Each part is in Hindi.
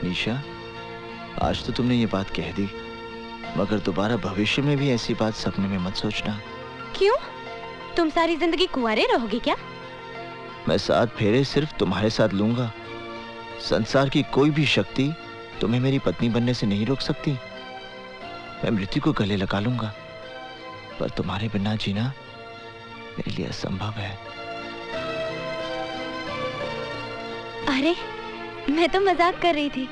निशा, आज तो तुमने ये बात कह दी, मगर दोबारा भविष्य में भी ऐसी बात सपने में मत सोचना। क्यों? तुम सारी जिंदगी कुंवारे रहोगे क्या? मैं 7 फेरे सिर्फ तुम्हारे साथ लूंगा। संसार की कोई भी शक्ति तुम्हें मेरी पत्नी बनने से नहीं रोक सकती। मैं मृत्यु को गले लगा लूंगा, पर तुम्हारे बिना जीना मेरे लिए असंभव है। अरे, मैं तो मजाक कर रही थी,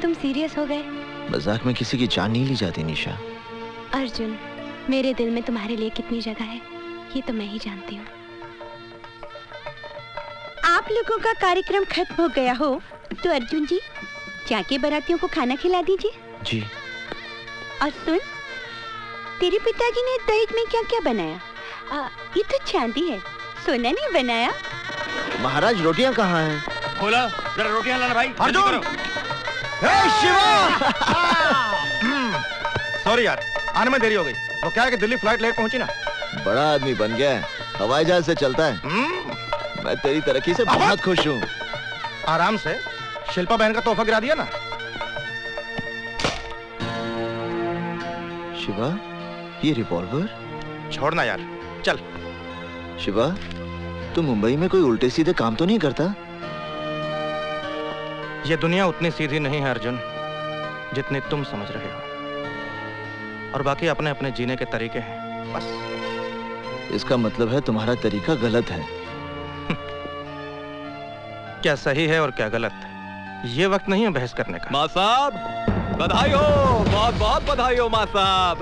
तुम सीरियस हो गए। मजाक में किसी की जान नहीं ली जाती निशा। अर्जुन, मेरे दिल में तुम्हारे लिए कितनी जगह है ये तो मैं ही जानती हूँ। आप लोगों का कार्यक्रम खत्म हो गया हो तो अर्जुन जी जाके बारातियों को खाना खिला दीजिए। जी। और सुन, तेरे पिताजी ने दहेज में क्या क्या बनाया? ये तो चांदी है, सोना नहीं बनाया। महाराज, रोटियां कहाँ हैं? बोला जरा रोटियां लाना भाई। अर्जुन! शिवा! सॉरी यार, आने में देरी हो गई। वो क्या है कि दिल्ली फ्लाइट लेट पहुंची ना। बड़ा आदमी बन गया है, हवाई जहाज से चलता है। मैं तेरी तरक्की से बहुत खुश हूँ। आराम से, शिल्पा बहन का तोहफा गिरा दिया ना। शिवा, ये रिवॉल्वर? छोड़ना यार, चल। शिवा, तू मुंबई में कोई उल्टे सीधे काम तो नहीं करता? ये दुनिया उतनी सीधी नहीं है अर्जुन, जितनी तुम समझ रहे हो। और बाकी अपने अपने जीने के तरीके हैं, बस। इसका मतलब है तुम्हारा तरीका गलत है। क्या सही है और क्या गलत है, ये वक्त नहीं है बहस करने का। माँ साहब, बधाई हो, बहुत बहुत बधाई हो माँ साहब।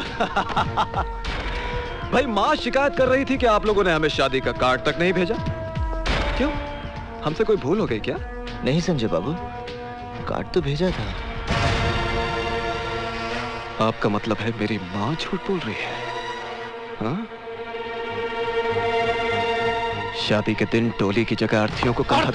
भाई, माँ शिकायत कर रही थी कि आप लोगों ने हमें शादी का कार्ड तक नहीं भेजा। क्यों? हमसे कोई भूल हो गई क्या? नहीं संजय बाबू, कार्ड तो भेजा था। आपका मतलब है मेरी माँ झूठ बोल रही है? हाँ? शादी के दिन टोली की जगह अर्थियों को कहा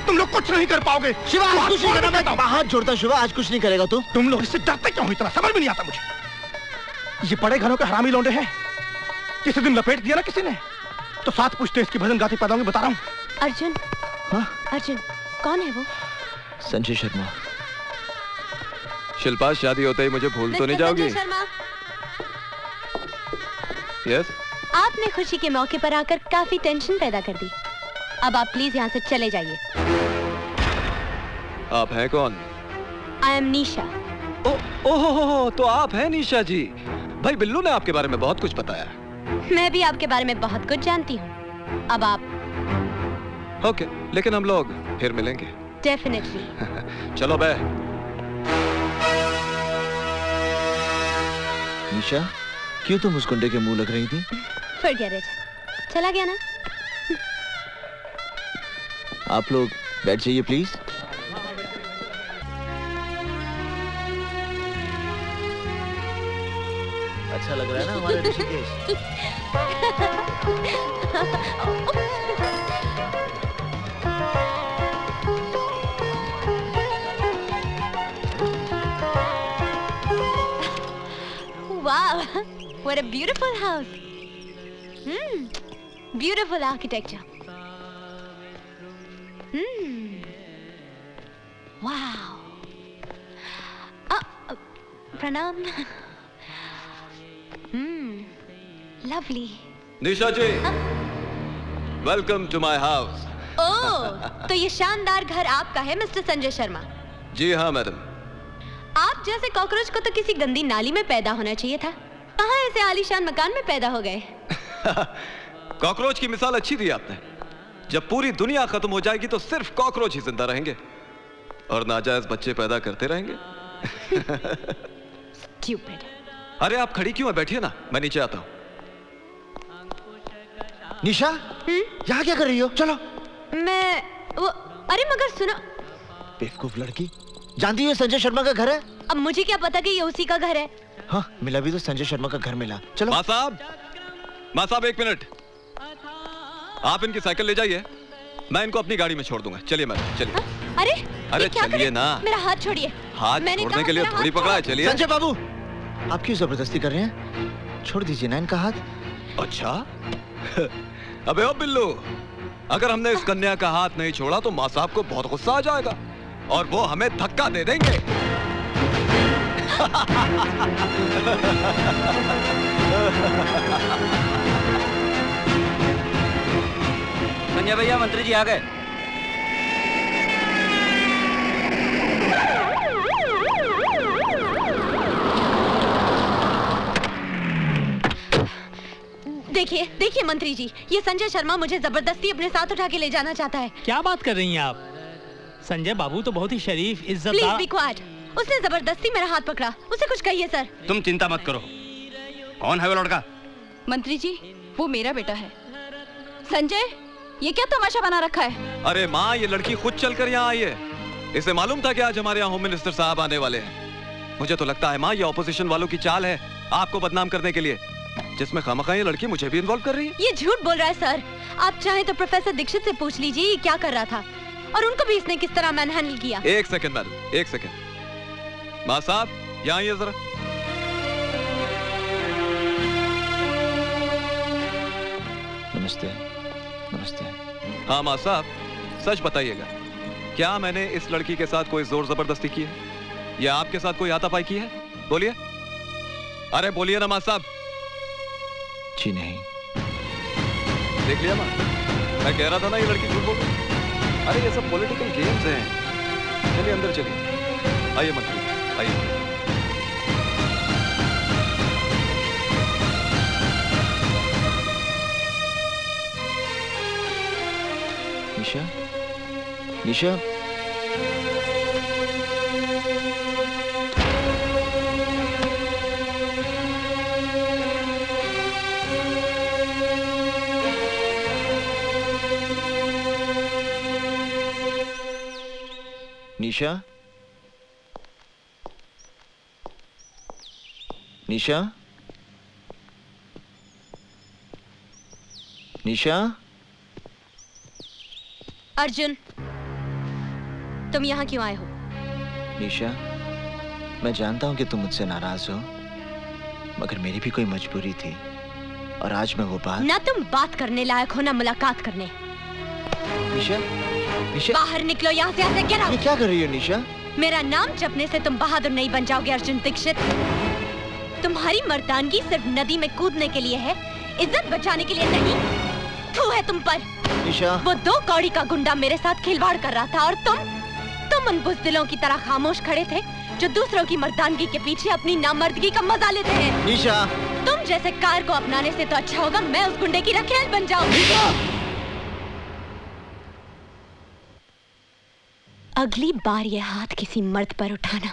तुम लोग कुछ नहीं कर पाओगे। शिवा, आज कुछ नहीं करना। मैं हाथ जोड़ता शिवा, आज कुछ नहीं करेगा तू। तुम लोग इससे डरते क्यों? इतना समझ में नहीं आता मुझे। ये बड़े घरों के हरामी लौंडे हैं। किसी दिन लपेट दिया ना किसी ने तो 7 पुश्ते इसकी भजन गाती पैदा होंगी, बता रहा हूँ। अर्जुन, हाँ? अर्जुन, कौन है वो? संजय शर्मा। शिल्पा, शादी होते ही मुझे भूल तो नहीं जाओगी? संजय शर्मा, यस? आपने खुशी के मौके पर आकर काफी टेंशन पैदा कर दी। अब आप प्लीज यहाँ से चले जाइए। आप हैं कौन? आई एम निशा। ओह, तो आप हैं निशा जी। भाई बिल्लू ने आपके बारे में बहुत कुछ बताया। मैं भी आपके बारे में बहुत कुछ जानती हूँ। अब आप ओके, लेकिन हम लोग फिर मिलेंगे। डेफिनेटली। चलो बे। निशा, क्यों तुम उस गुंडे के मुंह लग रही थी? फॉरगेट इट, चला गया ना। आप लोग बैठ जाइए प्लीज। अच्छा लग रहा है ना हमारा Rishikesh? Wow, what a beautiful house. Beautiful architecture. Wow. Pranam. Lovely. Nisha ji, welcome to my house. Oh, तो ये शानदार घर आपका है मिस्टर संजय शर्मा? जी हाँ मैडम। आप जैसे कॉकरोच को तो किसी गंदी नाली में पैदा होना चाहिए था। कहाँ ऐसे आलीशान मकान में पैदा हो गए? कॉकरोच की मिसाल अच्छी दी आपने। जब पूरी दुनिया खत्म हो जाएगी तो सिर्फ कॉकरोच ही जिंदा रहेंगे और नाजायज बच्चे पैदा करते रहेंगे। Stupid. अरे आप खड़ी क्यों है? बैठिए ना, मैं नीचे आता हूँ। निशा, यहाँ क्या कर रही हो? चलो। अरे मगर सुनो। बेवकूफ लड़की, जानती है संजय शर्मा का घर है? अब मुझे क्या पता कि ये उसी का घर है। हाँ, मिला भी तो संजय शर्मा का घर मिला। चलो। माँ साहब 1 मिनट। आप इनकी साइकिल ले जाइए, मैं इनको अपनी गाड़ी में छोड़ दूंगा। चलिए मैडम, चलिए। अरे चलिए ना। मेरा हाथ छोड़िए। हाथ छोड़ने के लिए थोड़ी पकड़ा है। चलिए। संजय बाबू, आप क्यों जबरदस्ती कर रहे हैं? छोड़ दीजिए ना इनका हाथ। अच्छा। अबे ओ बिल्लू, अगर हमने इस कन्या का हाथ नहीं छोड़ा तो माँ साहब को बहुत गुस्सा आ जाएगा और वो हमें धक्का दे देंगे। संजय भैया, मंत्री जी आ गए। देखिए देखिए मंत्री जी, ये संजय शर्मा मुझे जबरदस्ती अपने साथ उठा के ले जाना चाहता है। क्या बात कर रही हैं आप? संजय बाबू तो बहुत ही शरीफ, प्लीज इज्जतदार। Be quiet. उसने जबरदस्ती मेरा हाथ पकड़ा। उसे कुछ कहिए सर। तुम चिंता मत करो। कौन है वो लड़का? मंत्री जी, वो मेरा बेटा है। संजय, ये क्या तमाशा बना रखा है? अरे माँ, ये लड़की खुद चलकर यहाँ आई है। इसे मालूम था कि आज हमारे यहाँ होम मिनिस्टर साहब आने वाले हैं। मुझे तो लगता है माँ, ये ऑपोजिशन वालों की चाल है आपको बदनाम करने के लिए, जिसमें खामखा ये लड़की मुझे भी इन्वॉल्व कर रही है। ये झूठ बोल रहा है सर। आप चाहे तो प्रोफेसर दीक्षित से पूछ लीजिए ये क्या कर रहा था और उनको भी इसने किस तरह मैनहैंडल किया। एक सेकंड मैडम, एक सेकंड। माँ साहब यहाँ आइए जरा। नमस्ते। नमस्ते। हाँ माँ साहब, सच बताइएगा, क्या मैंने इस लड़की के साथ कोई जोर जबरदस्ती की है या आपके साथ कोई हाथापाई की है? बोलिए, अरे बोलिए ना माँ साहब। जी नहीं। देख लिया माँ, मैं कह रहा था ना ये लड़की झूठ बोल रही है। अरे ये सब पॉलिटिकल गेम्स हैं। चलिए अंदर चलिए। आइए मंत्री, आइए। निशा, निशा, निशा, निशा, निशा। अर्जुन, तुम यहाँ क्यों आए हो? निशा, मैं जानता हूँ कि तुम मुझसे नाराज हो, मगर मेरी भी कोई मजबूरी थी और आज मैं वो बात। ना तुम बात करने लायक हो ना मुलाकात करने। निशा, निशा, बाहर निकलो यहाँ से। ऐसे get out। ये क्या कर रही हो निशा? मेरा नाम जपने से तुम बहादुर नहीं बन जाओगे अर्जुन दीक्षित। तुम्हारी मर्दानगी सिर्फ नदी में कूदने के लिए है, इज्जत बचाने के लिए नहीं। थू है तुम पर। निशा, वो 2 कौड़ी का गुंडा मेरे साथ खिलवाड़ कर रहा था और तुम उन बुज़दिलों की तरह खामोश खड़े थे जो दूसरों की मर्दानगी के पीछे अपनी नामर्दगी का मजा लेते हैं। निशा, तुम जैसे कार को अपनाने से तो अच्छा होगा मैं उस गुंडे की रखेल बन जाऊं। अगली बार ये हाथ किसी मर्द पर उठाना